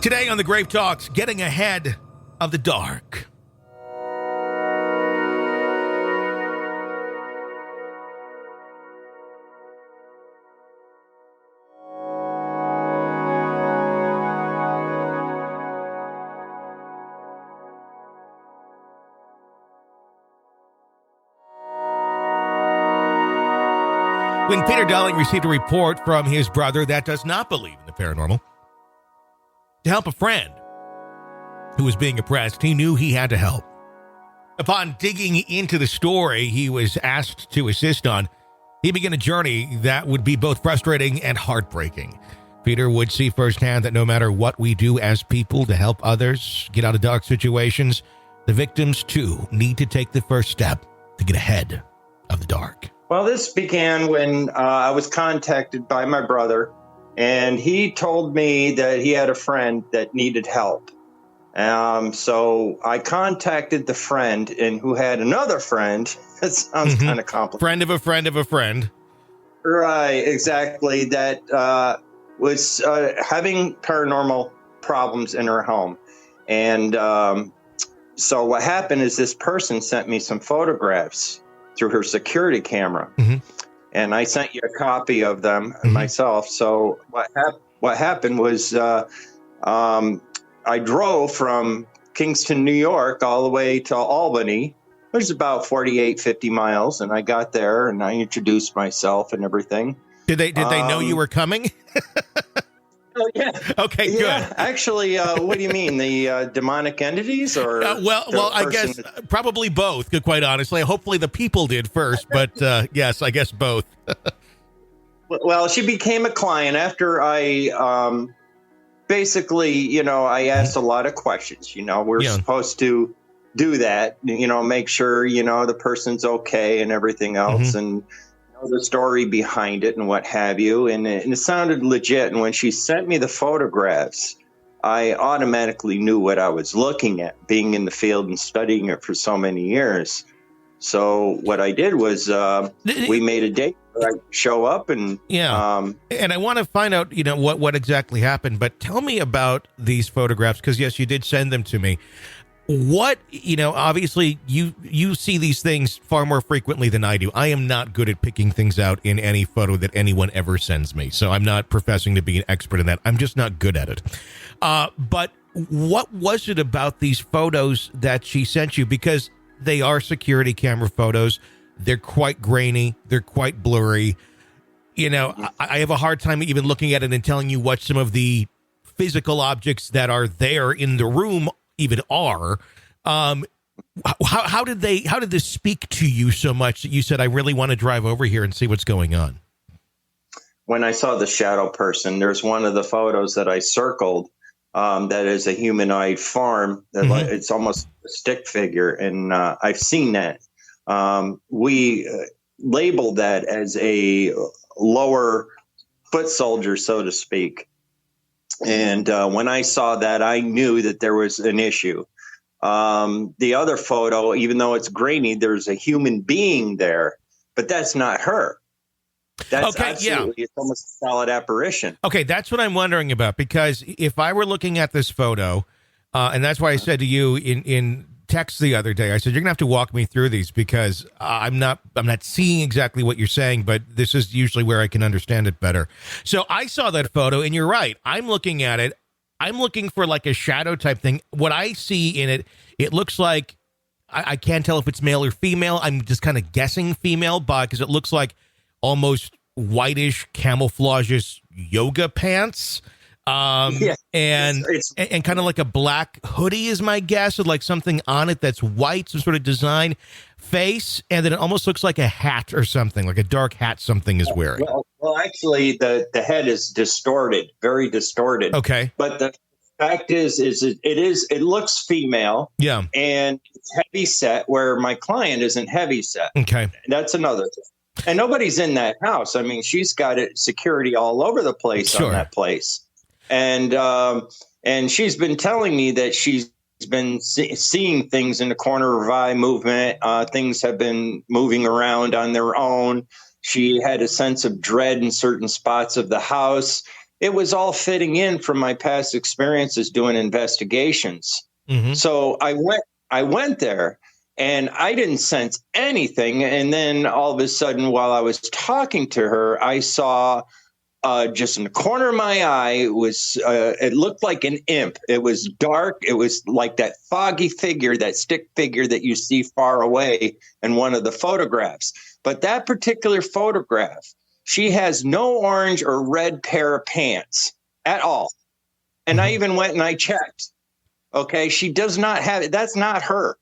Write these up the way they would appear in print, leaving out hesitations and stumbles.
Today on the Grave Talks, getting ahead of the dark. When Peter Dowling received a report from his brother that does not believe in the paranormal, to help a friend who was being oppressed, he knew he had to help. Upon digging into the story he was asked to assist on, he began a journey that would be both frustrating and heartbreaking. Peter would see firsthand that no matter what we do as people to help others get out of dark situations, the victims too need to take the first step to get ahead of the dark. Well, this began when I was contacted by my brother, and he told me that he had a friend that needed help. So I contacted the friend, and who had another friend. That sounds kind of complicated. Friend of a friend of a friend. Right, exactly. That was having paranormal problems in her home. And so what happened is this person sent me some photographs through her security camera. And I sent you a copy of them myself. So what happened was I drove from Kingston, New York, all the way to Albany. It was about 48, 50 miles. And I got there and I introduced myself and everything. Did they know you were coming? Oh, yeah. Okay, yeah, good. Actually, what do you mean? The demonic entities or? Well, I guess probably both, quite honestly. Hopefully the people did first, but yes, I guess both. Well, she became a client after I basically, I asked a lot of questions. We're supposed to do that, make sure, the person's okay and everything else. And the story behind it and what have you. And it sounded legit. And when she sent me the photographs, I automatically knew what I was looking at, being in the field and studying it for so many years. So what I did was we made a date where I show up and and I want to find out, what exactly happened. But tell me about these photographs, because yes, you did send them to me. What, obviously you see these things far more frequently than I do. I am not good at picking things out in any photo that anyone ever sends me. So I'm not professing to be an expert in that. I'm just not good at it. But what was it about these photos that she sent you? Because they are security camera photos. They're quite grainy. They're quite blurry. I have a hard time even looking at it and telling you what some of the physical objects that are there in the room even are. How did this speak to you so much that you said, I really want to drive over here and see what's going on? When I saw the shadow person, there's one of the photos that I circled that is a humanoid form. It's almost a stick figure. And I've seen that. We labeled that as a lower foot soldier, so to speak. And when I saw that, I knew that there was an issue. The other photo, even though it's grainy, there's a human being there, but that's not her. That's it's almost a solid apparition. Okay, that's what I'm wondering about, because if I were looking at this photo, and that's why I said to you in text the other day, I said, you're gonna have to walk me through these, because I'm not seeing exactly what you're saying, but this is usually where I can understand it better. So I saw that photo, and you're right. I'm looking at it. I'm looking for like a shadow type thing. What I see in it, it looks like, I can't tell if it's male or female. I'm just kind of guessing female, because it looks like almost whitish camouflages yoga pants. And kind of like a black hoodie is my guess, with like something on it that's white, some sort of design face, and then it almost looks like a hat or something, like a dark hat something is wearing. Well, actually, the head is distorted, very distorted. Okay. But the fact is it looks female. Yeah. And it's heavy set, where my client isn't heavy set. Okay. That's another thing. And nobody's in that house. I mean, she's got security all over the place on that place. And she's been telling me that she's been seeing things in the corner of her eye movement. Things have been moving around on their own. She had a sense of dread in certain spots of the house. it was all fitting in from my past experiences doing investigations. Mm-hmm. So I went there and I didn't sense anything. And then all of a sudden, while I was talking to her, I saw just in the corner of my eye, it looked like an imp. It was dark. It was like that foggy figure, that stick figure that you see far away in one of the photographs. But that particular photograph, she has no orange or red pair of pants at all. And I even went and I checked. Okay, she does not have it. That's not her.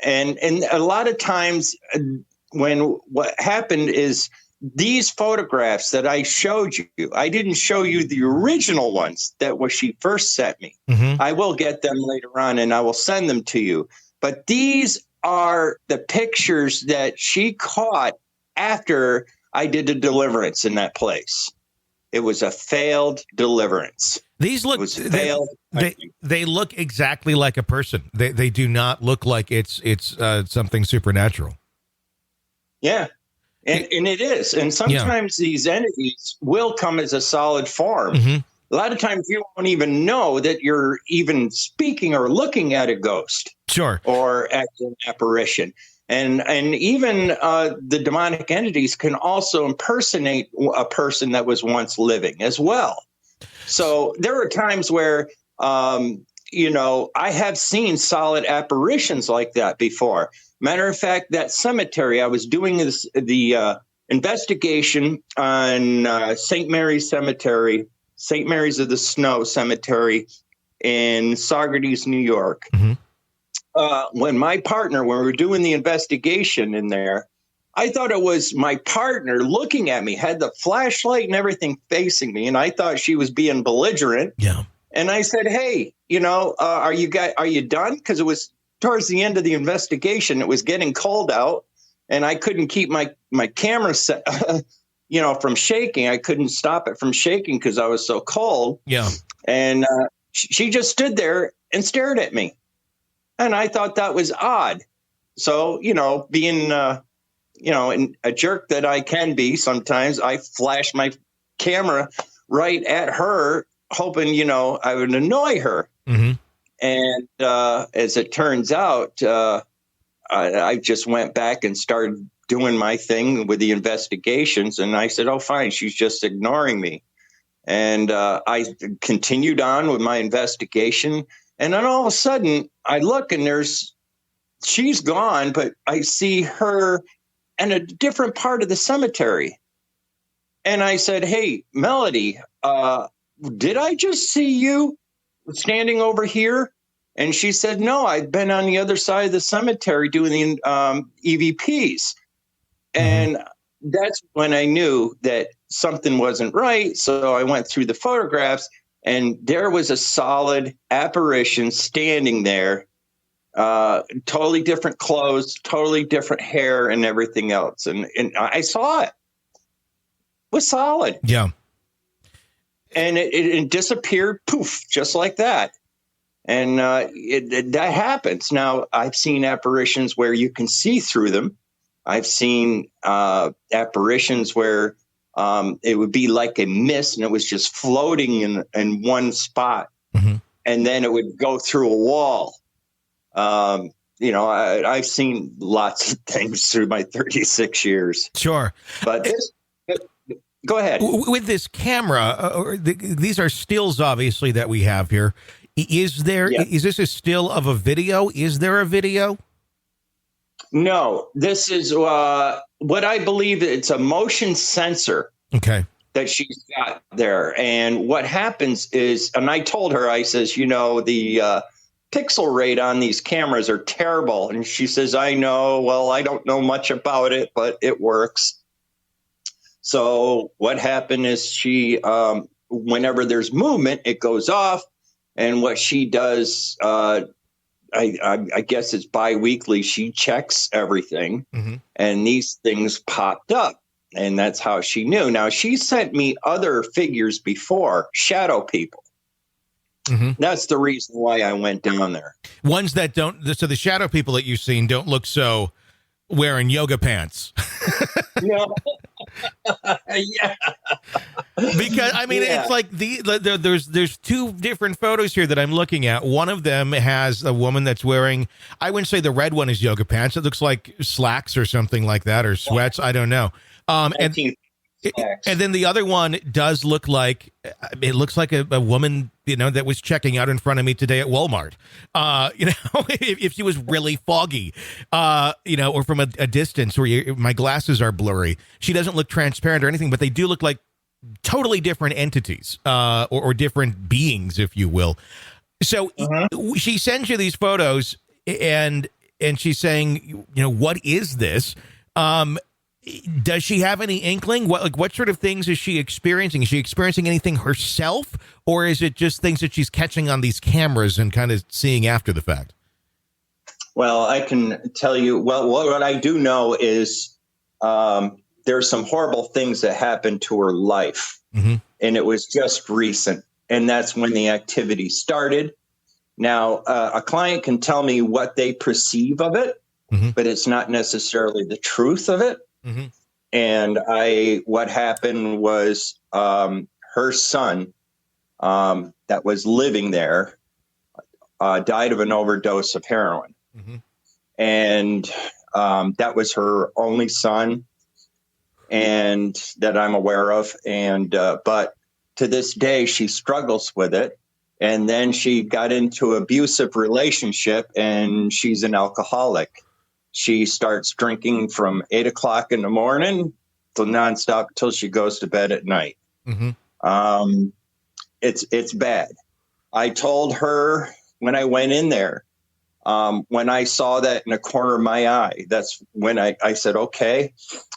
And a lot of times when what happened is these photographs that I showed you, I didn't show you the original ones that was she first sent me. Mm-hmm. I will get them later on and I will send them to you. But these are the pictures that she caught after I did a deliverance in that place. It was a failed deliverance. These look they look exactly like a person. They do not look like it's something supernatural. Yeah. And it is. And sometimes these entities will come as a solid form. Mm-hmm. A lot of times you won't even know that you're even speaking or looking at a ghost. Sure. Or at an apparition. And even the demonic entities can also impersonate a person that was once living as well. So there are times where, I have seen solid apparitions like that before. Matter of fact, that cemetery, I was doing the investigation on St. Mary's Cemetery, St. Mary's of the Snow Cemetery in Saugerties, New York. Mm-hmm. When we were doing the investigation in there, I thought it was my partner looking at me, had the flashlight and everything facing me. And I thought she was being belligerent. Yeah. And I said, hey, are you done? Because it was towards the end of the investigation. It was getting cold out and I couldn't keep my camera set, from shaking. I couldn't stop it from shaking because I was so cold. Yeah. And she just stood there and stared at me. And I thought that was odd. So, being, a jerk that I can be sometimes, I flash my camera right at her, hoping, I would annoy her. Mm-hmm. And as it turns out, I just went back and started doing my thing with the investigations. And I said, oh, fine, she's just ignoring me. And I continued on with my investigation. And then all of a sudden I look and she's gone, but I see her in a different part of the cemetery. And I said, hey, Melody, did I just see you standing over here? And she said, no, I've been on the other side of the cemetery doing the EVPs. And that's when I knew that something wasn't right. So I went through the photographs. And there was a solid apparition standing there, totally different clothes, totally different hair and everything else. And I saw it. It was solid. Yeah. And it disappeared, poof, just like that. And that happens. Now, I've seen apparitions where you can see through them. I've seen apparitions where it would be like a mist and it was just floating in one spot. Mm-hmm. And then it would go through a wall. I've seen lots of things through my 36 years. Sure. But go ahead. With this camera, these are stills, obviously, that we have here. Is this a still of a video? Is there a video? No, this is what I believe. It's a motion sensor. Okay. That she's got there. And what happens is, and I told her, I says, the pixel rate on these cameras are terrible. And she says, I know, well, I don't know much about it, but it works. So what happened is she, whenever there's movement, it goes off. And what she does, I guess it's biweekly, she checks everything. Mm-hmm. And these things popped up. And that's how she knew. Now, she sent me other figures before, shadow people. Mm-hmm. That's the reason why I went down there. Ones that don't, so the shadow people that you've seen don't look so wearing yoga pants. Yeah. Yeah. Because I mean, Yeah. it's like there's two different photos here that I'm looking at. One of them has a woman that's wearing, I wouldn't say the red one is yoga pants. It looks like slacks or something like that, or sweats. I don't know. And 19 and then the other one does look like, it looks like a woman, that was checking out in front of me today at Walmart. If she was really foggy, or from a distance where my glasses are blurry. She doesn't look transparent or anything, but they do look like totally different entities, or different beings, if you will. So she sends you these photos, and she's saying, what is this? Does she have any inkling? What sort of things is she experiencing? Is she experiencing anything herself, or is it just things that she's catching on these cameras and kind of seeing after the fact? Well, I can tell you, what I do know is there's some horrible things that happened to her life, and it was just recent, and that's when the activity started. Now, a client can tell me what they perceive of it, but it's not necessarily the truth of it. And what happened was her son that was living there died of an overdose of heroin. And that was her only son, and that I'm aware of. And but to this day, she struggles with it. And then she got into an abusive relationship, and she's an alcoholic. She starts drinking from 8 o'clock in the morning till nonstop until she goes to bed at night. It's bad. I told her when I went in there, when I saw that in the corner of my eye, that's when I said, okay,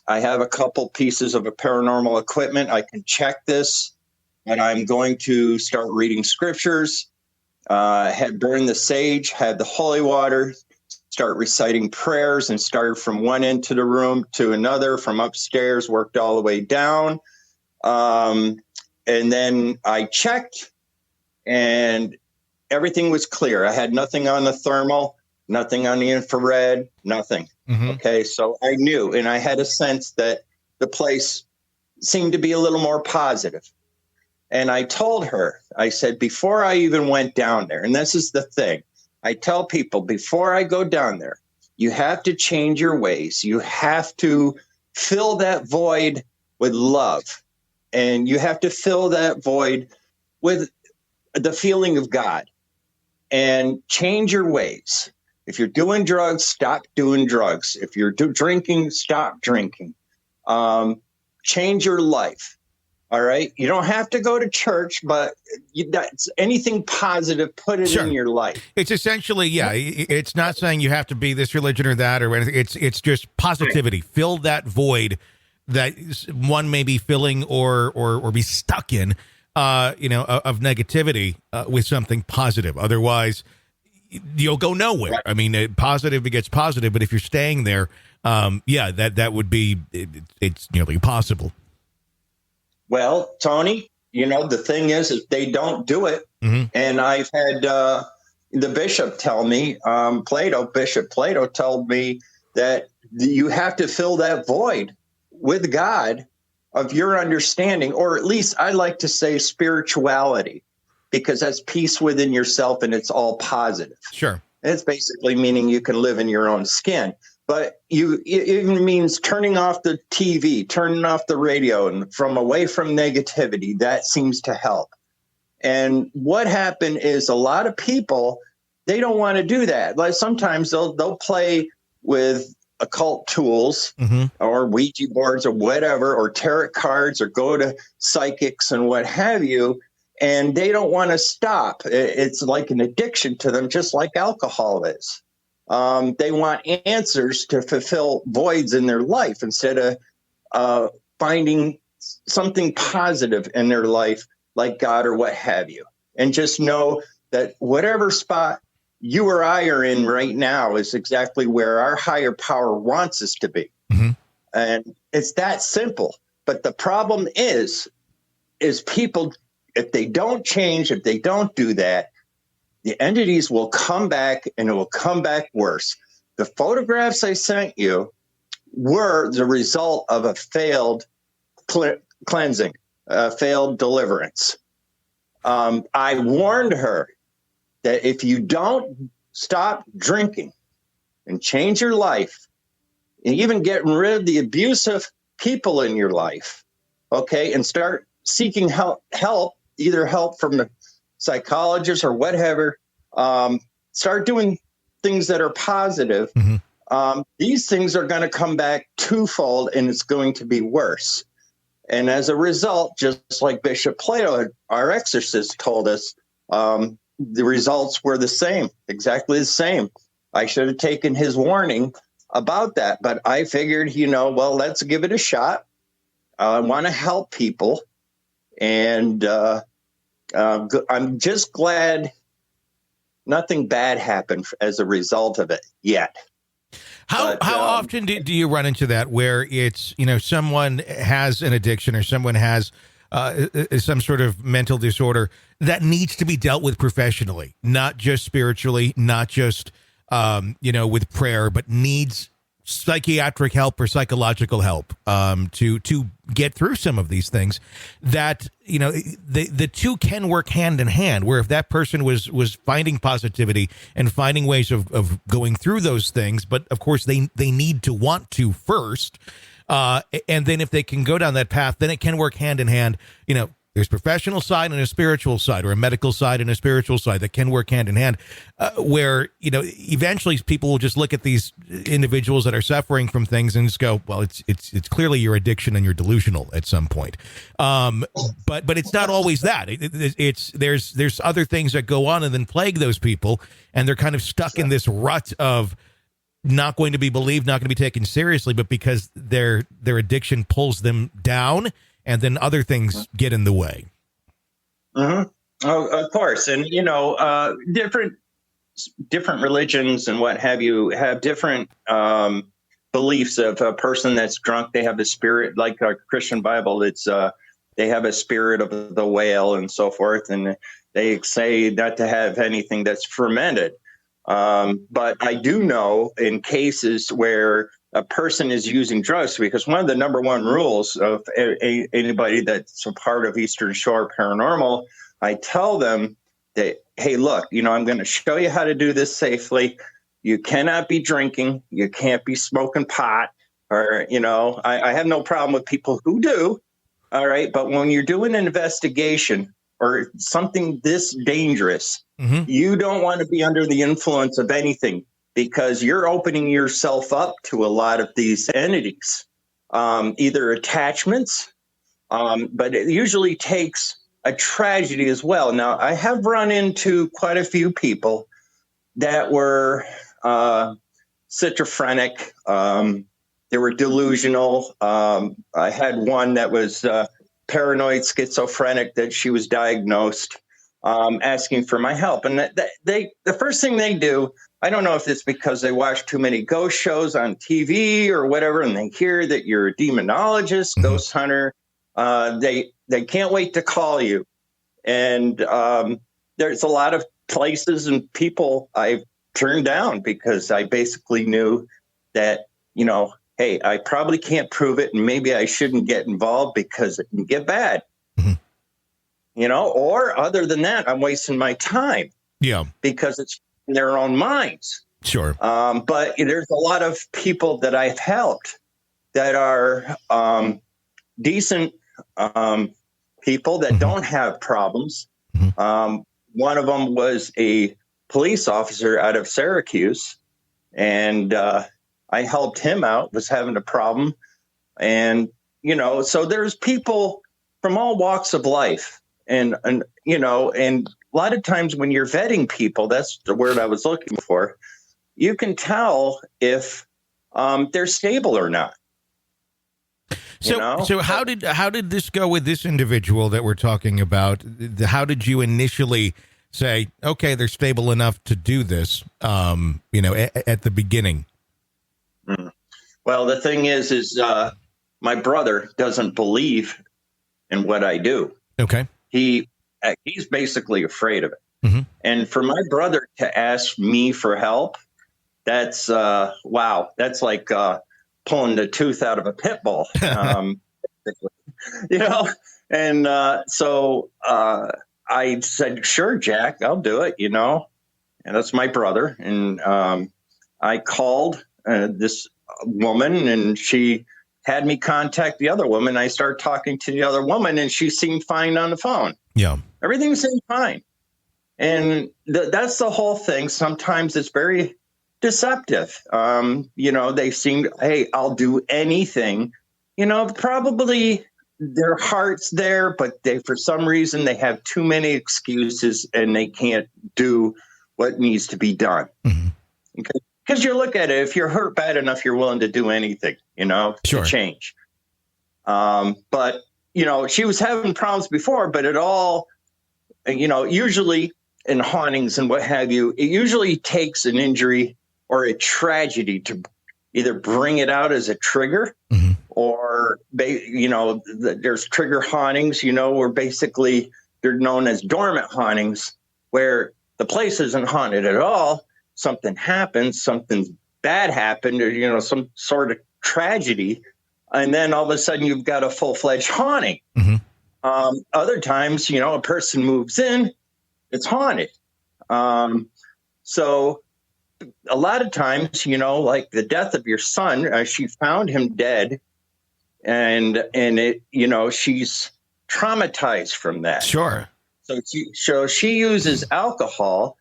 I have a couple pieces of a paranormal equipment. I can check this, and I'm going to start reading scriptures, had burned the sage, had the holy water, start reciting prayers, and started from one end to the room to another, from upstairs, worked all the way down. And then I checked, and everything was clear. I had nothing on the thermal, nothing on the infrared, nothing. Okay, so I knew, and I had a sense that the place seemed to be a little more positive. And I told her, I said, before I even went down there, and this is the thing, I tell people, before I go down there, you have to change your ways. You have to fill that void with love. And you have to fill that void with the feeling of God, and change your ways. If you're doing drugs, stop doing drugs. If you're drinking, stop drinking. Change your life. All right. You don't have to go to church, but that's anything positive, put it in your life. It's essentially, it's not saying you have to be this religion or that or anything. It's just positivity. Right. Fill that void that one may be filling or be stuck in, of negativity with something positive. Otherwise, you'll go nowhere. Right. I mean, positive begets positive, but if you're staying there, that would be, it's nearly impossible. Well, Tony, the thing is they don't do it. And I've had the bishop tell me, Bishop Plato told me that you have to fill that void with God of your understanding, or at least I like to say spirituality, because that's peace within yourself, and it's all positive. Sure. It's basically meaning you can live in your own skin. But it even means turning off the TV, turning off the radio, and away from negativity. That seems to help. And what happened is a lot of people, they don't want to do that. Like sometimes they'll play with occult tools or Ouija boards or whatever, or tarot cards, or go to psychics and what have you. And they don't want to stop. It's like an addiction to them, just like alcohol is. They want answers to fulfill voids in their life instead of finding something positive in their life, like God or what have you. And just know that whatever spot you or I are in right now is exactly where our higher power wants us to be. And it's that simple. But the problem is people, if they don't change, if they don't do that, the entities will come back, and it will come back worse. The photographs I sent you were the result of a failed cleansing, a failed deliverance. I warned her that if you don't stop drinking and change your life, and even getting rid of the abusive people in your life, okay, and start seeking help, either help from the psychologist or whatever, start doing things that are positive. These things are going to come back twofold, and it's going to be worse. And as a result, just like Bishop Plato, our exorcist, told us, the results were the same, exactly the same. I should have taken his warning about that, but I figured, well, let's give it a shot. I want to help people, and I'm just glad nothing bad happened as a result of it yet. How often do you run into that where it's, someone has an addiction or someone has some sort of mental disorder that needs to be dealt with professionally, not just spiritually, not just, with prayer, but needs psychiatric help or psychological help to get through some of these things, that the two can work hand in hand, where if that person was finding positivity and finding ways of going through those things, but of course they need to want to first, and then if they can go down that path, then it can work hand in hand. There's professional side and a spiritual side, or a medical side and a spiritual side that can work hand in hand, where, eventually people will just look at these individuals that are suffering from things and just go, well, it's clearly your addiction and you're delusional at some point. But it's not always that. There's other things that go on and then plague those people, and they're kind of stuck in this rut of not going to be believed, not going to be taken seriously, but because their addiction pulls them down, and then other things get in the way. Oh, of course. And, different religions and what have you have different beliefs of a person that's drunk. They have a spirit, like our Christian Bible. It's they have a spirit of the whale and so forth. And they say not to have anything that's fermented. But I do know in cases where a person is using drugs, because one of the number one rules of anybody that's a part of Eastern Shore Paranormal, I tell them that, hey, look, I'm going to show you how to do this safely. You cannot be drinking. You can't be smoking pot, or, I have no problem with people who do. All right. But when you're doing an investigation or something this dangerous, you don't want to be under the influence of anything, because you're opening yourself up to a lot of these entities, either attachments, but it usually takes a tragedy as well. Now, I have run into quite a few people that were schizophrenic. They were delusional. I had one that was paranoid schizophrenic, that she was diagnosed, asking for my help. And the first thing they do, I don't know if it's because they watch too many ghost shows on TV or whatever, and they hear that you're a demonologist, ghost hunter. They can't wait to call you. And there's a lot of places and people I've turned down because I basically knew that, hey, I probably can't prove it, and maybe I shouldn't get involved because it can get bad. Or other than that, I'm wasting my time. Yeah. Because it's in their own minds. Sure. But there's a lot of people that I've helped that are decent people that don't have problems. One of them was a police officer out of Syracuse, and I helped him out, was having a problem. And, so there's people from all walks of life. And a lot of times when you're vetting people, that's the word I was looking for, you can tell if they're stable or not. So how did this go with this individual that we're talking about? How did you initially say, okay, they're stable enough to do this, at the begining? Well, the thing is my brother doesn't believe in what I do. Okay. He's basically afraid of it. And for my brother to ask me for help, that's wow. That's like pulling the tooth out of a pit bull. You know, and so I said, sure, Jack, I'll do it, you know, and that's my brother. And I called this woman, and she had me contact the other woman. I started talking to the other woman, and she seemed fine on the phone. Yeah. Everything seemed fine. And that's the whole thing. Sometimes it's very deceptive. You know, they seem, hey, I'll do anything. You know, probably their heart's there, but they, for some reason, they have too many excuses and they can't do what needs to be done. Mm-hmm. Okay? Because you look at it, if you're hurt bad enough, you're willing to do anything, you know, sure, to change. But, you know, she was having problems before, but it all, you know, usually in hauntings and what have you, it usually takes an injury or a tragedy to either bring it out as a trigger, mm-hmm. or, you know, there's trigger hauntings, you know, where basically they're known as dormant hauntings, where the place isn't haunted at all. Something happens, something bad happened, or, you know, some sort of tragedy. And then all of a sudden you've got a full-fledged haunting. Mm-hmm. Other times, you know, a person moves in, it's haunted. So a lot of times, you know, like the death of your son, she found him dead, and it, you know, she's traumatized from that. Sure. So she uses alcohol,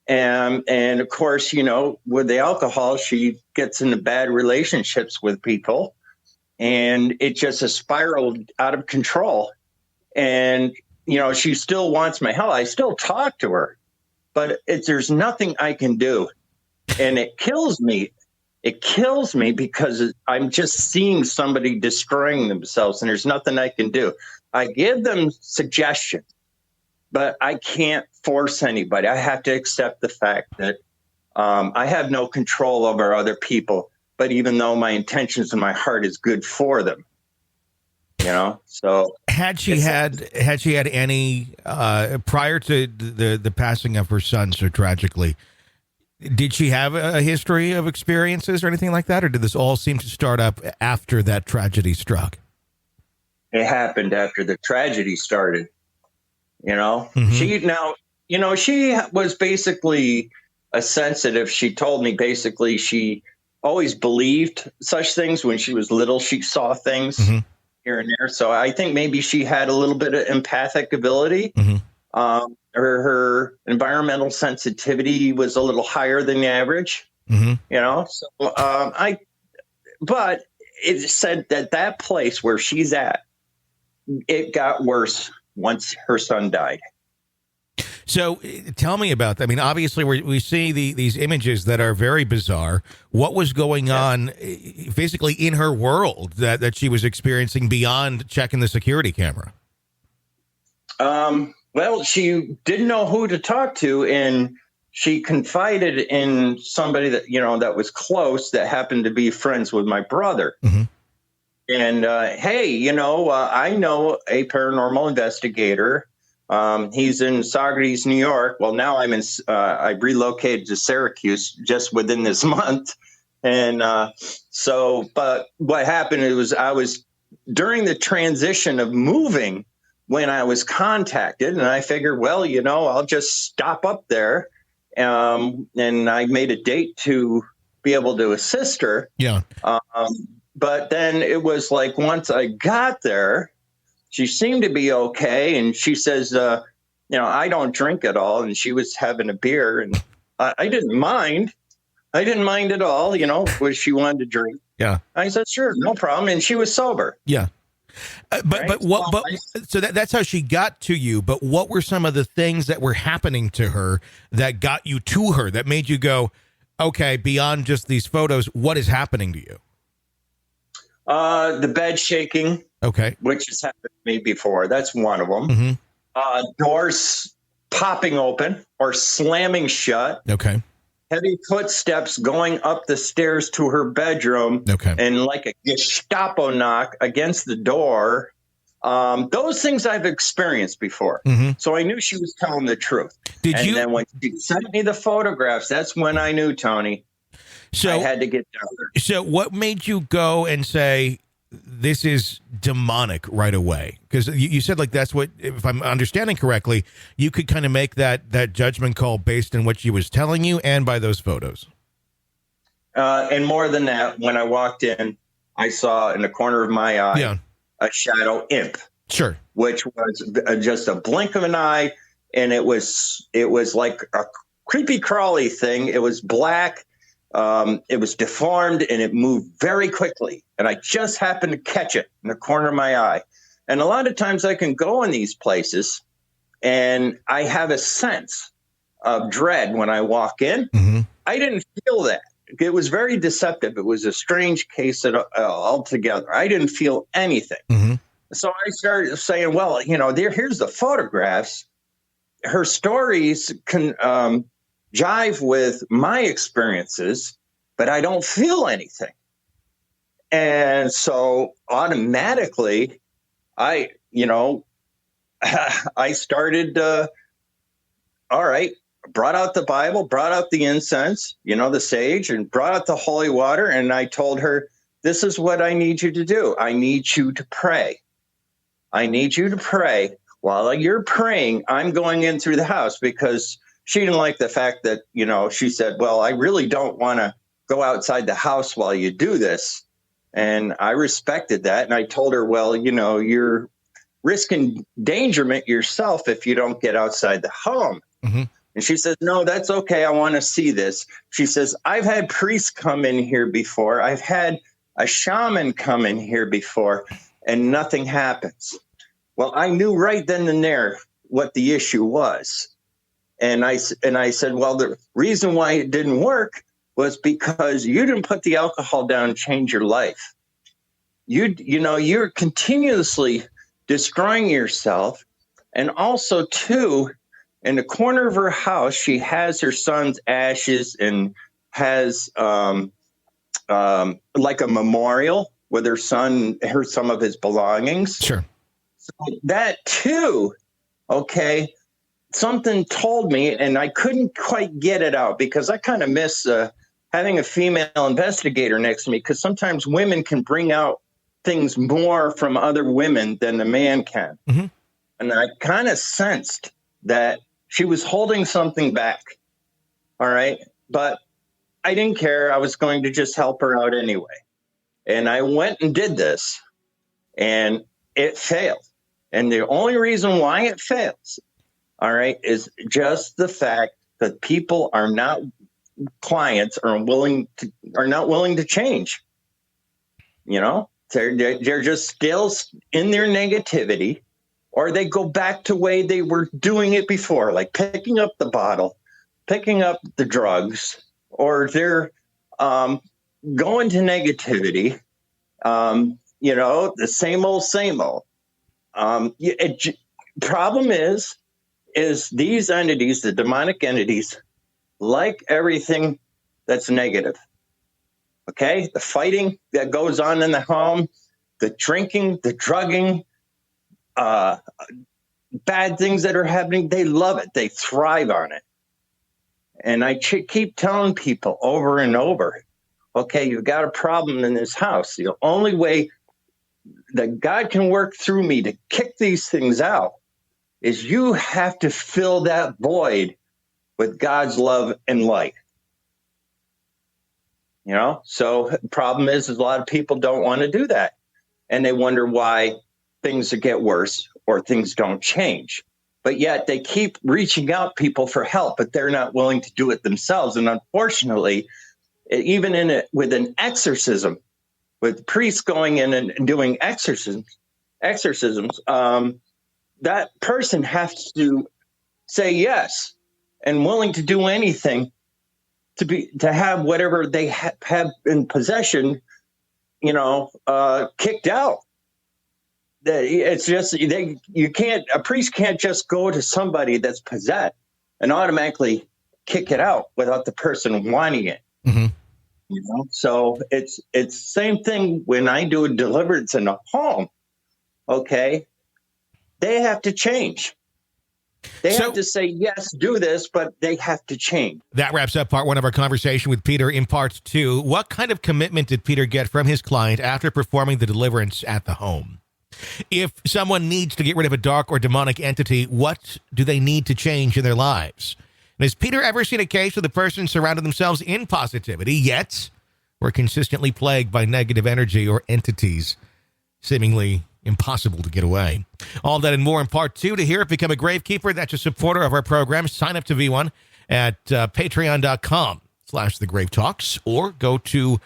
and of course, you know, with the alcohol, she gets into bad relationships with people, and it just has spiraled out of control. And, you know, she still wants my help. I still talk to her, but there's nothing I can do. And it kills me. It kills me because I'm just seeing somebody destroying themselves, and there's nothing I can do. I give them suggestions, but I can't force anybody. I have to accept the fact that I have no control over other people, but even though my intentions and my heart is good for them, you know, so had she had any prior to the passing of her son so tragically, did she have a history of experiences or anything like that, or did this all seem to start up after that tragedy struck? It happened after the tragedy started. You know, mm-hmm. She was basically a sensitive. She told me basically she always believed such things. When she was little, she saw things. Mm-hmm. Here and there. So I think maybe she had a little bit of empathic ability. Mm-hmm. Her environmental sensitivity was a little higher than the average, mm-hmm. you know? So but it said that place where she's at, it got worse once her son died. So tell me about that. I mean, obviously we see these images that are very bizarre. What was going on basically in her world that she was experiencing beyond checking the security camera? Well, she didn't know who to talk to, and she confided in somebody that, you know, that was close, that happened to be friends with my brother. Mm-hmm. And, hey, you know, I know a paranormal investigator. He's in Saugerties, New York. Well, now I relocated to Syracuse just within this month. And but what happened, I was during the transition of moving when I was contacted, and I figured, well, you know, I'll just stop up there. And I made a date to be able to assist her. Yeah. But then it was like, once I got there, she seemed to be okay. And she says, you know, I don't drink at all. And she was having a beer, and I didn't mind. I didn't mind at all, you know, what she wanted to drink. Yeah. I said, sure, no problem. And she was sober. Yeah. So that's how she got to you. But what were some of the things that were happening to her that got you to her, that made you go, okay, beyond just these photos, what is happening to you? The bed shaking. Okay. Which has happened to me before. That's one of them. Mm-hmm. Doors popping open or slamming shut. Okay. Heavy footsteps going up the stairs to her bedroom. Okay. And like a Gestapo knock against the door. Those things I've experienced before. Mm-hmm. So I knew she was telling the truth. Then when she sent me the photographs, that's when I knew, Tony. I So, had to get down there. so what made you go and say this is demonic right away? Because you said like that's what, if I'm understanding correctly, you could kind of make that judgment call based on what she was telling you and by those photos. And more than that, when I walked in, I saw in the corner of my eye a shadow imp, Sure. which was just a blink of an eye, and it was like a creepy crawly thing. It was black, it was deformed, and it moved very quickly. And I just happened to catch it in the corner of my eye. And a lot of times I can go in these places, and I have a sense of dread when I walk in. Mm-hmm. I didn't feel that. It was very deceptive. It was a strange case altogether. I didn't feel anything. Mm-hmm. So I started saying, well, here's the photographs. Her stories can jive with my experiences, but I don't feel anything. And so automatically, I started, all right, brought out the Bible, brought out the incense, the sage, and brought out the holy water. And I told her, this is what I need you to do. I need you to pray. I need you to pray. While you're praying, I'm going in through the house, because she didn't like the fact that, she said, well, I really don't want to go outside the house while you do this. And I respected that. And I told her, well, you're risking endangerment yourself if you don't get outside the home. Mm-hmm. And she says, no, that's okay. I want to see this. She says, I've had priests come in here before. I've had a shaman come in here before, and nothing happens. Well, I knew right then and there what the issue was. And I said, well, the reason why it didn't work was because you didn't put the alcohol down and change your life. You're continuously destroying yourself. And also, too, in the corner of her house, she has her son's ashes and has like a memorial with her son, some of his belongings. Sure. So that too, okay, something told me, and I couldn't quite get it out, because I kind of miss having a female investigator next to me, because sometimes women can bring out things more from other women than the man can. Mm-hmm. And I kind of sensed that she was holding something back. All right. But I didn't care. I was going to just help her out anyway. And I went and did this, and it failed. And the only reason why it fails, all right, is just the fact that people are not, clients are not willing to change. They're just still in their negativity, or they go back to the way they were doing it before, like picking up the bottle, picking up the drugs, or they're going to negativity. The same old. Problem is these entities, the demonic entities, like everything that's negative. Okay, the fighting that goes on in the home, the drinking, the drugging, bad things that are happening, they love it. They thrive on it. And I keep telling people over and over, okay, you've got a problem in this house. The only way that God can work through me to kick these things out is you have to fill that void with God's love and light. So the problem is a lot of people don't want to do that. And they wonder why things get worse or things don't change. But yet they keep reaching out people for help, but they're not willing to do it themselves. And unfortunately, even with an exorcism, with priests going in and doing exorcisms, that person has to say yes and willing to do anything to have whatever they have in possession, kicked out. It's just a priest can't just go to somebody that's possessed and automatically kick it out without the person wanting it. Mm-hmm. So it's same thing when I do a deliverance in a home. Okay, they have to change. They So have to say, yes, do this, but they have to change. that wraps up part one of our conversation with Peter. In part two, what kind of commitment did Peter get from his client after performing the deliverance at the home? If someone needs to get rid of a dark or demonic entity, what do they need to change in their lives? And has Peter ever seen a case where the person surrounded themselves in positivity, yet were consistently plagued by negative energy or entities seemingly impossible to get away? All that and more in part two. To hear it, become a gravekeeper. That's a supporter of our program. Sign up to be one at patreon.com/The Grave Talks, or go to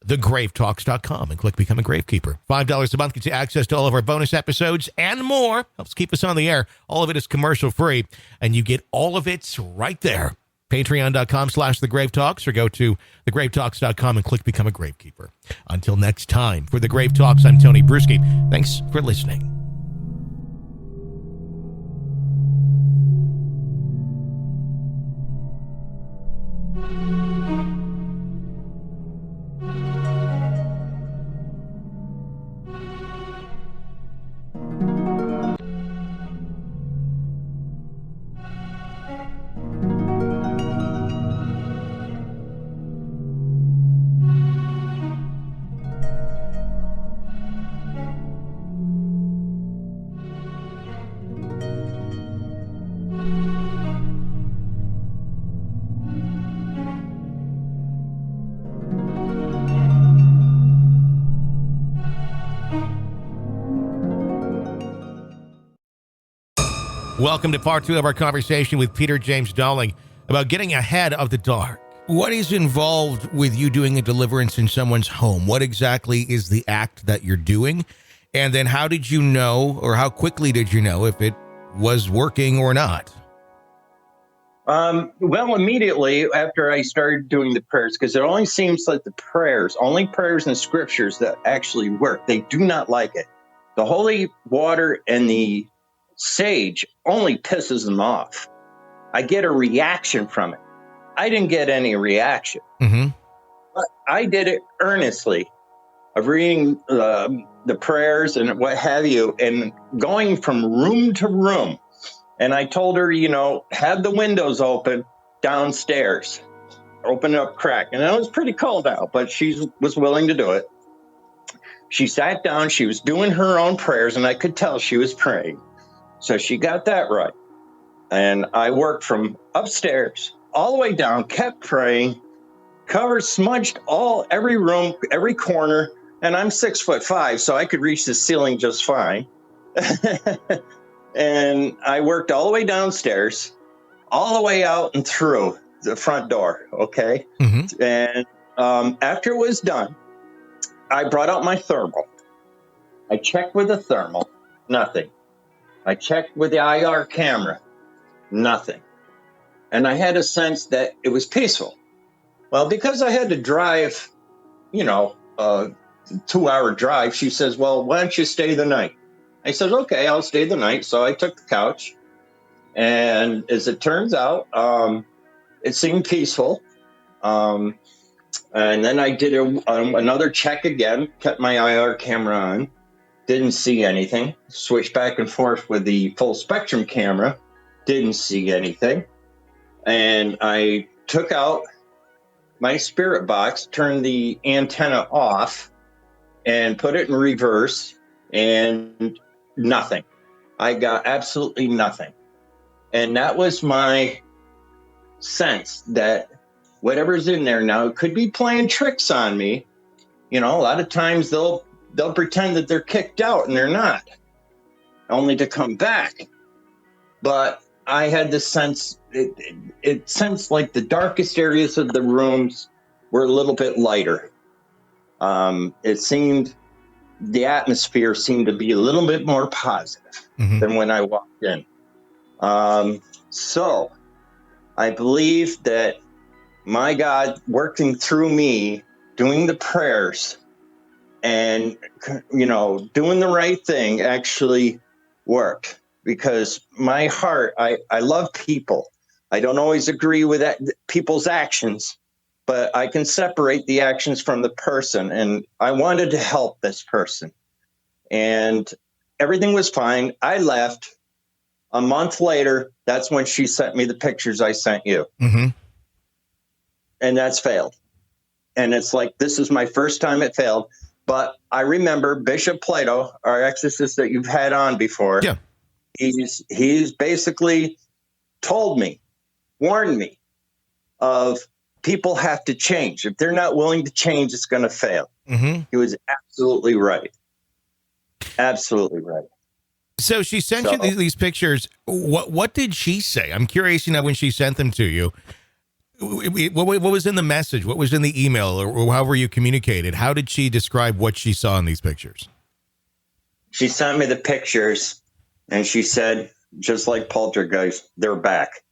thegravetalks.com and click Become a Gravekeeper. $5 a month gets you access to all of our bonus episodes and more. Helps keep us on the air. All of it is commercial free, and you get all of it right there. Patreon.com/thegravetalks, or go to thegravetalks.com and click Become a Gravekeeper. Until next time, for The Grave Talks, I'm Tony Bruschi. Thanks for listening. Welcome to part two of our conversation with Peter James Dowling about getting ahead of the dark. What is involved with you doing a deliverance in someone's home? What exactly is the act that you're doing? And then how did you know, or how quickly did you know if it was working or not? Well, immediately after I started doing the prayers, because it only seems like only prayers and scriptures that actually work. They do not like it. The holy water and the sage only pisses them off. I get a reaction from it. I didn't get any reaction. Mm-hmm. But I did it earnestly, of reading the prayers and what have you, and going from room to room. And I told her, have the windows open downstairs, open up crack. And it was pretty cold out, but she was willing to do it. She sat down, she was doing her own prayers, and I could tell she was praying. So she got that right. And I worked from upstairs all the way down, kept praying, covered, smudged every room, every corner. And I'm 6'5", so I could reach the ceiling just fine. And I worked all the way downstairs, all the way out and through the front door. Okay. Mm-hmm. And after it was done, I brought out my thermal. I checked with the thermal, nothing. I checked with the IR camera, nothing. And I had a sense that it was peaceful. Well, because I had to drive, a 2-hour drive, she says, well, why don't you stay the night? I said, okay, I'll stay the night. So I took the couch. And as it turns out, it seemed peaceful. And then I did another check again, kept my IR camera on. Didn't see anything. Switched back and forth with the full spectrum camera. Didn't see anything. And I took out my spirit box, turned the antenna off, and put it in reverse, and nothing. I got absolutely nothing. And that was my sense that whatever's in there now could be playing tricks on me. A lot of times they'll pretend that they're kicked out and they're not, only to come back. But I had this sense, it sensed like the darkest areas of the rooms were a little bit lighter. It seemed, the atmosphere seemed to be a little bit more positive than when I walked in. So I believe that my God working through me, doing the prayers, and, doing the right thing actually worked, because my heart, I love people. I don't always agree with people's actions, but I can separate the actions from the person. And I wanted to help this person, and everything was fine. I left. A month later, that's when she sent me the pictures I sent you. Mm-hmm. And that's failed. And it's like, this is my first time it failed. But I remember Bishop Plato, our exorcist that you've had on before. Yeah. He's basically told me, warned me of people have to change. If they're not willing to change, it's going to fail. Mm-hmm. He was absolutely right. Absolutely right. So she sent you these pictures. What did she say? I'm curious, when she sent them to you, what was in the message? What was in the email, or however you communicated? How did she describe what she saw in these pictures? She sent me the pictures, and she said, just like poltergeist, they're back.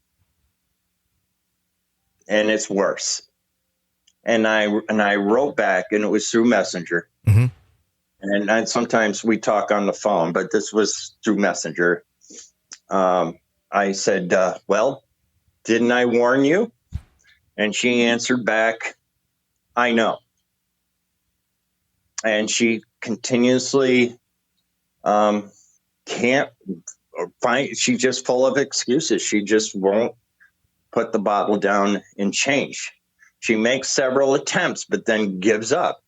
And it's worse. And I wrote back, and it was through Messenger. Mm-hmm. And sometimes we talk on the phone, but this was through Messenger. I said, well, didn't I warn you? And she answered back, I know. And she continuously can't find, she's just full of excuses. She just won't put the bottle down and change. She makes several attempts, but then gives up.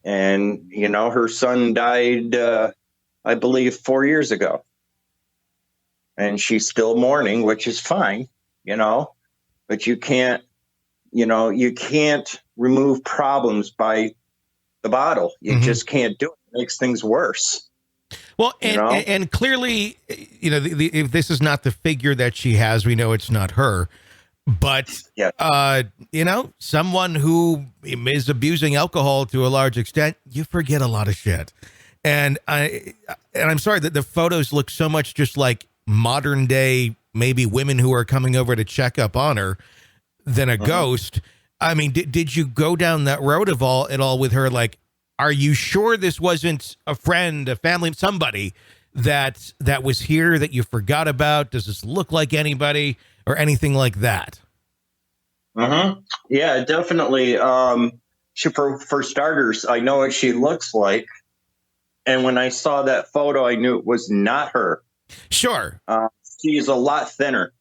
And, her son died, I believe, 4 years ago. And she's still mourning, which is fine, but you can't remove problems by the bottle. You just can't do it. It makes things worse. Well, and clearly, if this is not the figure that she has, we know it's not her. But, someone who is abusing alcohol to a large extent, you forget a lot of shit. And I'm sorry that the photos look so much just like modern day, maybe women who are coming over to check up on her than a ghost. I mean, did you go down that road at all with her? Like, are you sure this wasn't a friend, a family, somebody that was here that you forgot about? Does this look like anybody or anything like that? Yeah, definitely. For starters, I know what she looks like. And when I saw that photo, I knew it was not her. Sure. She's a lot thinner.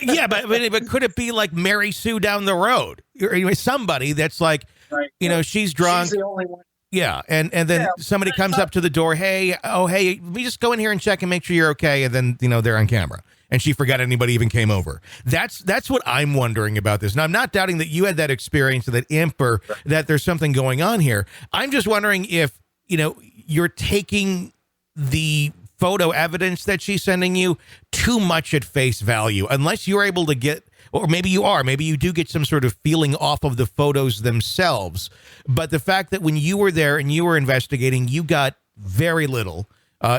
Yeah, but could it be like Mary Sue down the road? Or somebody that's like, right. She's drunk. She's the only one. Yeah, and then somebody comes up to the door. Hey, let me just go in here and check and make sure you're okay. And then, they're on camera. And she forgot anybody even came over. That's what I'm wondering about this. Now, I'm not doubting that you had that experience, that imp, or that there's something going on here. I'm just wondering if, you're taking the photo evidence that she's sending you too much at face value, unless you're able to get, or maybe you do get some sort of feeling off of the photos themselves. But the fact that when you were there and you were investigating, you got very little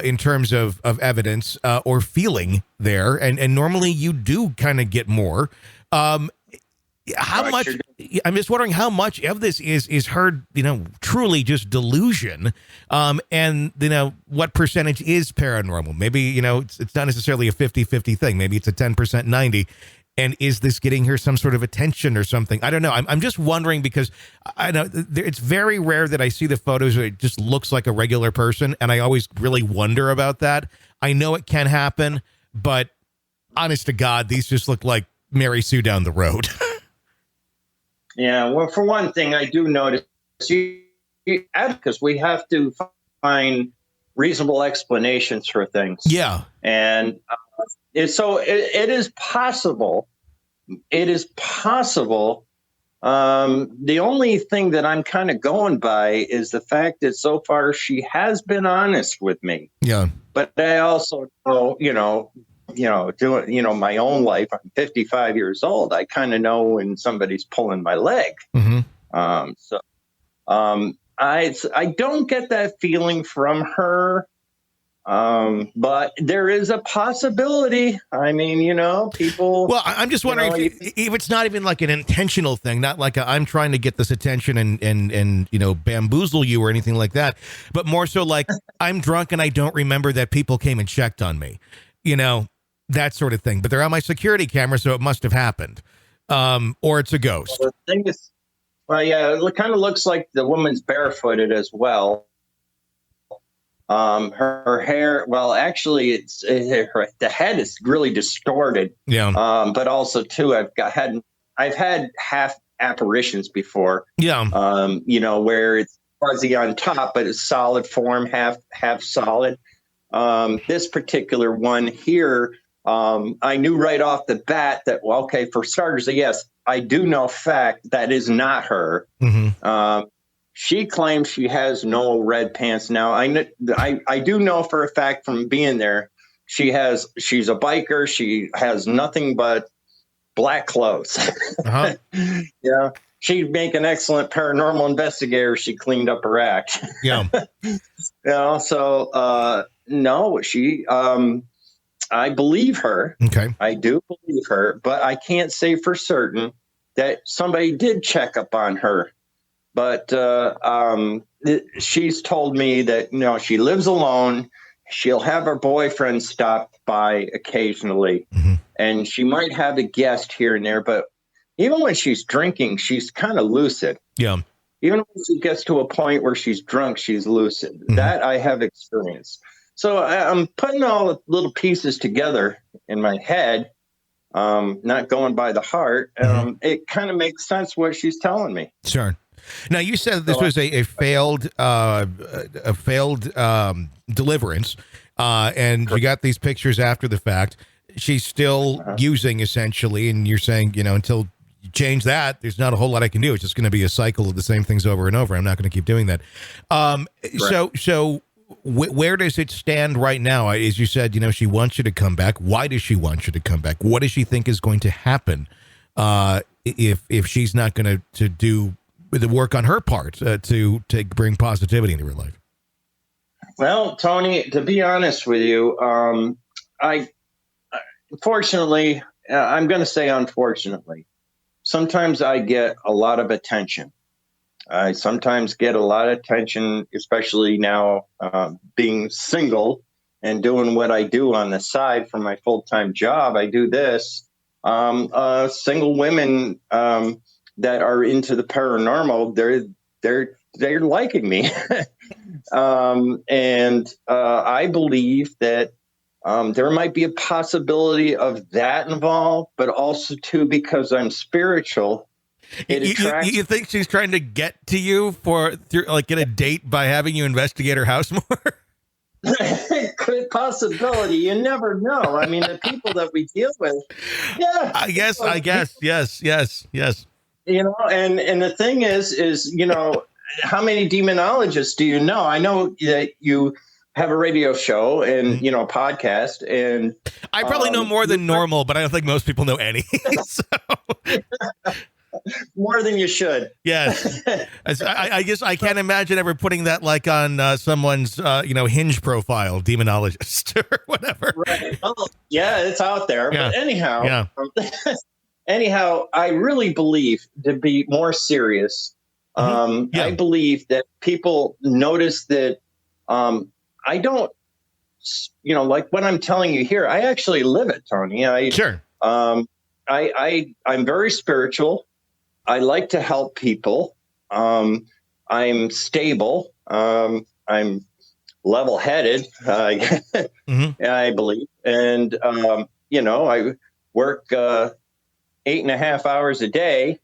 in terms of evidence or feeling there. And normally you do kind of get more. How much? I'm just wondering how much of this is her, truly just delusion, and what percentage is paranormal? Maybe it's not necessarily a 50-50 thing. Maybe it's a 10%, 90. And is this getting her some sort of attention or something? I don't know. I'm just wondering, because I know it's very rare that I see the photos where it just looks like a regular person, and I always really wonder about that. I know it can happen, but honest to God, these just look like Mary Sue down the road. Yeah, well, for one thing, I do notice because we have to find reasonable explanations for things. Yeah, and so it is possible. It is possible. The only thing that I'm kind of going by is the fact that so far she has been honest with me. Yeah, but I also know, doing, my own life. I'm 55 years old. I kind of know when somebody's pulling my leg. I don't get that feeling from her. But there is a possibility. I mean, people. Well, I'm just wondering if it's not even like an intentional thing, not like I'm trying to get this attention and bamboozle you or anything like that, but more so like I'm drunk and I don't remember that people came and checked on me, that sort of thing. But they're on my security camera, so it must have happened. Or it's a ghost. Well, the thing is, it kind of looks like the woman's barefooted as well. Her hair, well, actually, the head is really distorted. Yeah. But also too, I've had half apparitions before. Yeah. Where it's fuzzy on top, but it's solid form, half solid. This particular one here, I knew right off the bat that, well, okay, for starters, yes, I do know fact that is not her. She claims she has no red pants. Now, I do know for a fact from being there, she's a biker. She has nothing but black clothes. Uh-huh. Yeah. She'd make an excellent paranormal investigator. She cleaned up her act. Yeah. So no, I believe her. Okay. I do believe her, but I can't say for certain that somebody did check up on her. But she's told me that, she lives alone. She'll have her boyfriend stop by occasionally, and she might have a guest here and there. But even when she's drinking, she's kind of lucid. Yeah. Even when she gets to a point where she's drunk, she's lucid. That I have experienced. So I'm putting all the little pieces together in my head, not going by the heart. It kind of makes sense what she's telling me. Sure. Now, you said that this was a failed deliverance, and you got these pictures after the fact. She's still using, essentially, and you're saying, until you change that, there's not a whole lot I can do. It's just going to be a cycle of the same things over and over. I'm not going to keep doing that. So where does it stand right now? As you said, she wants you to come back. Why does she want you to come back? What does she think is going to happen if she's not going to do the work on her part to bring positivity into her life? Well, Tony, to be honest with you, fortunately, I'm going to say unfortunately, sometimes I get a lot of attention. I sometimes get a lot of attention, especially now being single and doing what I do on the side for my full-time job. I do this. Single women that are into the paranormal, they're liking me. And I believe that there might be a possibility of that involved, but also too, because I'm spiritual. You think she's trying to get to you get a date by having you investigate her house more? Good possibility. You never know. I mean, the people that we deal with. Yeah. I guess. Yes. And the thing is, how many demonologists do you know? I know that you have a radio show and, podcast, and I probably know more than normal, but I don't think most people know any. So. More than you should. Yes. I guess I can't imagine ever putting that on someone's, Hinge profile, demonologist or whatever. Right. Well, yeah, it's out there. Yeah. But anyhow, yeah. Anyhow, I really believe, to be more serious, I believe that people notice that I don't, like what I'm telling you here, I actually live it, Tony. Sure. I'm very spiritual. I like to help people. I'm stable. I'm level-headed, I believe. And, I work 8.5 hours a day,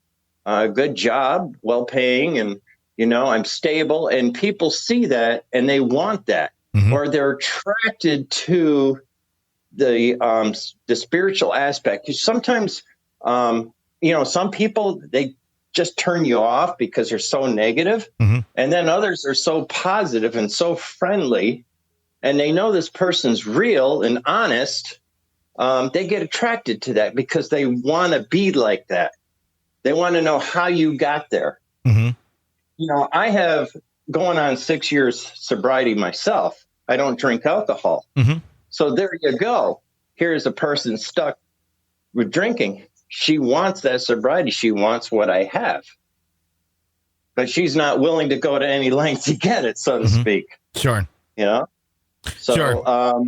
good job, well-paying, and, I'm stable. And people see that and they want that, or they're attracted to the spiritual aspect. Sometimes, some people, they just turn you off because they're so negative. And then others are so positive and so friendly, and they know this person's real and honest. They get attracted to that because they want to be like that. They want to know how you got there. I have going on 6 years sobriety myself. I don't drink alcohol. So there you go. Here's a person stuck with drinking. She wants that sobriety. She wants what I have. But she's not willing to go to any length to get it, so to speak. Sure. So, sure.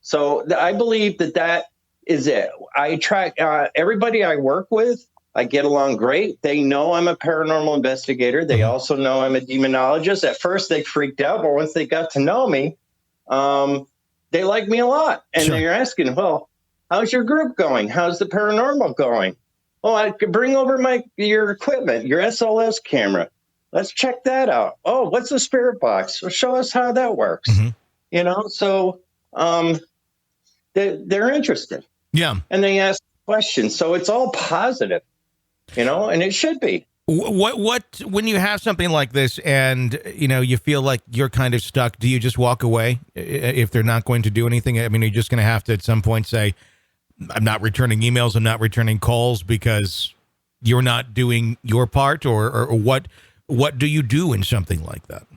So I believe that is it. I track everybody I work with. I get along great. They know I'm a paranormal investigator. They also know I'm a demonologist. At first, they freaked out, but once they got to know me, they like me a lot. And Sure. they're asking, well, how's your group going? How's the paranormal going? Oh, I could bring over your equipment, your SLS camera. Let's check that out. Oh, what's the spirit box? Well, show us how that works. So they're interested. Yeah. And they ask questions. So it's all positive, and it should be. What when you have something like this and you feel like you're kind of stuck, do you just walk away if they're not going to do anything? I mean, you're just going to have to at some point say, I'm not returning emails, I'm not returning calls because you're not doing your part, or what do you do in something like that?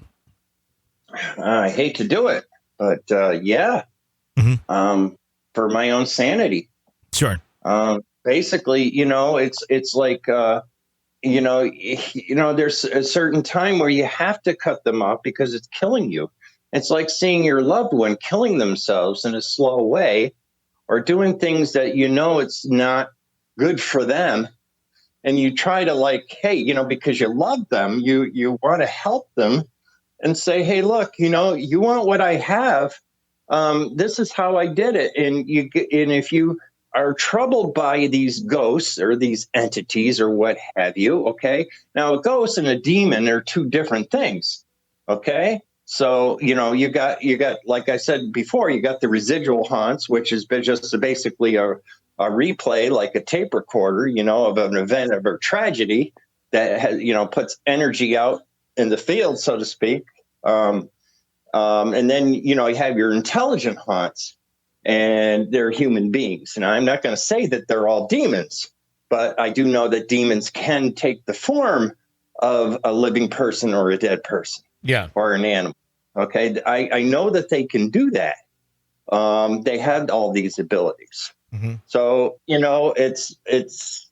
I hate to do it, but yeah, for my own sanity. Sure. Basically, it's like, there's a certain time where you have to cut them off because it's killing you. It's like seeing your loved one killing themselves in a slow way, or doing things that it's not good for them. And you try to hey, because you love them, you want to help them and say, hey, look, you want what I have. This is how I did it. And if you are troubled by these ghosts or these entities or what have you, okay? Now, a ghost and a demon are two different things, okay? So, you got, like I said before, you got the residual haunts, which is just basically a replay, like a tape recorder, of an event of a tragedy that has, puts energy out in the field, so to speak. And then, you have your intelligent haunts, and they're human beings. Now, I'm not going to say that they're all demons, but I do know that demons can take the form of a living person or a dead person. Yeah. Or an animal. Okay. I know that they can do that. They have all these abilities. So, it's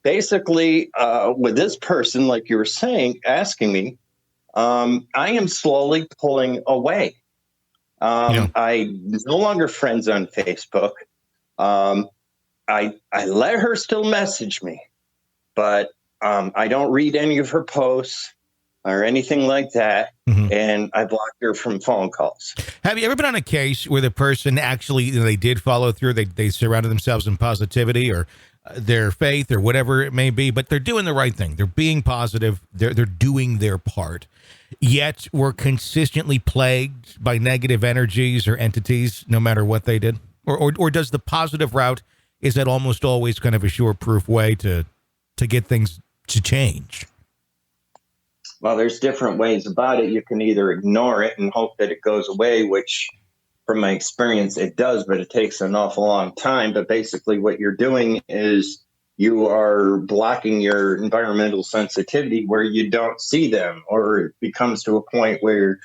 basically with this person, like you were saying, asking me, I am slowly pulling away. I'm no longer friends on Facebook. I let her still message me, but I don't read any of her posts or anything like that. And I blocked her from phone calls. Have you ever been on a case where the person actually, they did follow through, they surrounded themselves in positivity or their faith or whatever it may be, but they're doing the right thing. They're being positive. They're doing their part. Yet we're consistently plagued by negative energies or entities, no matter what they did? Or does the positive route, is that almost always kind of a sure-proof way to get things to change? Well, there's different ways about it. You can either ignore it and hope that it goes away, which from my experience, it does, but it takes an awful long time. But basically what you're doing is you are blocking your environmental sensitivity where you don't see them, or it becomes to a point where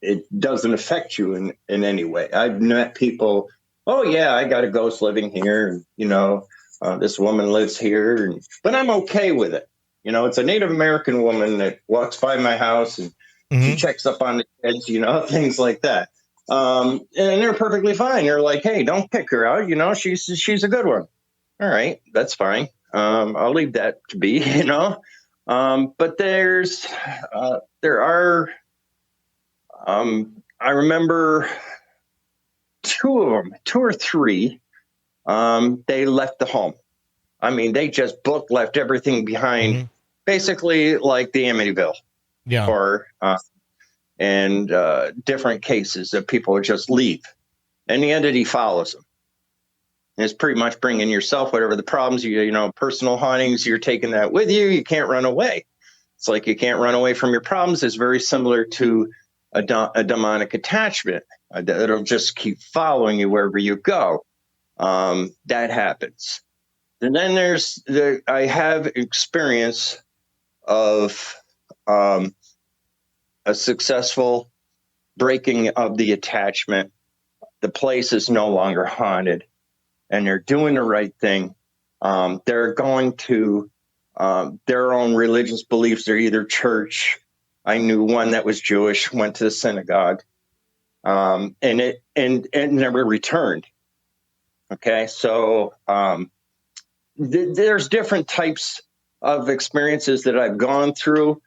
it doesn't affect you in any way. I've met people, oh yeah, I got a ghost living here, and this woman lives here, but I'm okay with it. It's a Native American woman that walks by my house and she checks up on the kids, things like that. And they're perfectly fine. They're like, hey, don't pick her out. She's a good one. All right, that's fine. I'll leave that to be, but there are, I remember two or three, they left the home. I mean, they just left everything behind, basically like the Amityville. Yeah. Or and different cases that people just leave, and the entity follows them. And it's pretty much bringing yourself, whatever the problems, personal hauntings, you're taking that with you. You can't run away. It's like you can't run away from your problems. It's very similar to a demonic attachment that'll just keep following you wherever you go. That happens. And then I have experience of a successful breaking of the attachment. The place is no longer haunted, and they're doing the right thing. They're going to their own religious beliefs. They're either church. I knew one that was Jewish, went to the synagogue, and never returned. Okay, so there's different types of experiences that I've gone through.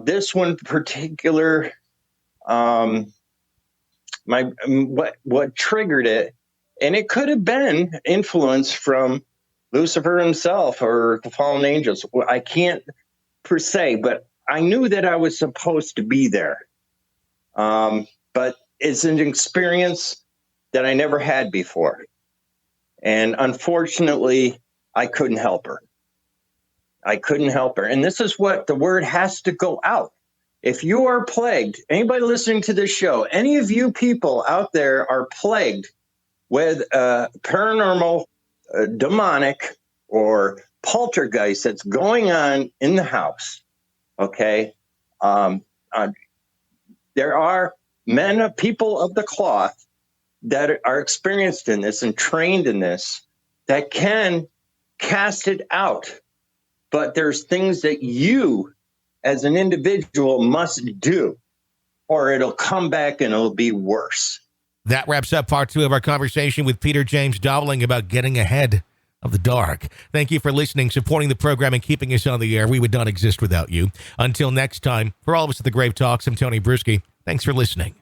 This one particular, what triggered it, and it could have been influence from Lucifer himself or the fallen angels. I can't per se, but I knew that I was supposed to be there. But it's an experience that I never had before. And unfortunately, I couldn't help her. I couldn't help her. And this is what the word has to go out. If you are plagued, anybody listening to this show, any of you people out there are plagued with paranormal, demonic, or poltergeist that's going on in the house, okay? There are people of the cloth that are experienced in this and trained in this that can cast it out. But there's things that you as an individual must do, or it'll come back and it'll be worse. That wraps up part 2 of our conversation with Peter James Dowling about getting ahead of the dark. Thank you for listening, supporting the program, and keeping us on the air. We would not exist without you. Until next time, for all of us at the Grave Talks, I'm Tony Bruschi. Thanks for listening.